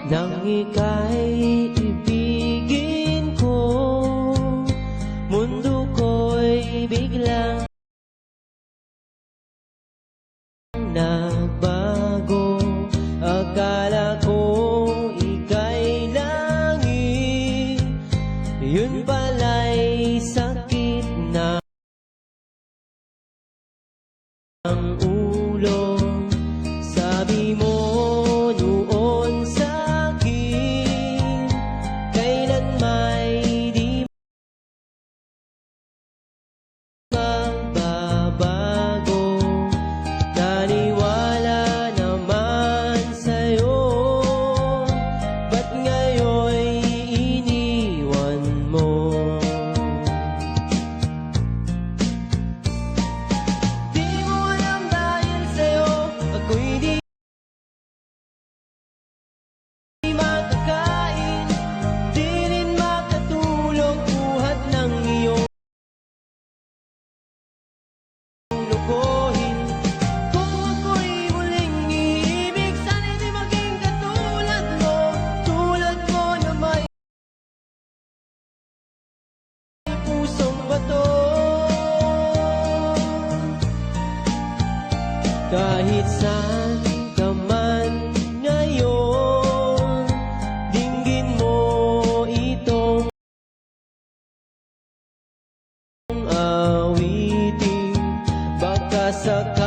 nang ika'y ibigin ko, mundo ko'y biglang nagbago. Akala ko ika'y langit, yun pala'y sakit ng ulo. Sabi mo noon sa'kin, kailan may di magbabago. Naniwala naman sa'yo, ba't ngayon'y iniwan mo? Di mo alam dahil sa'yo ako'y di makakain, di rin makatulog buhat ng iyong lokohin. Kung ako'y muling iibig, sana'y di maging katulad mo, tulad mo na may pusong bato. Kahit saan ka man ngayon, dinggin mo itong awitin. Baka sakali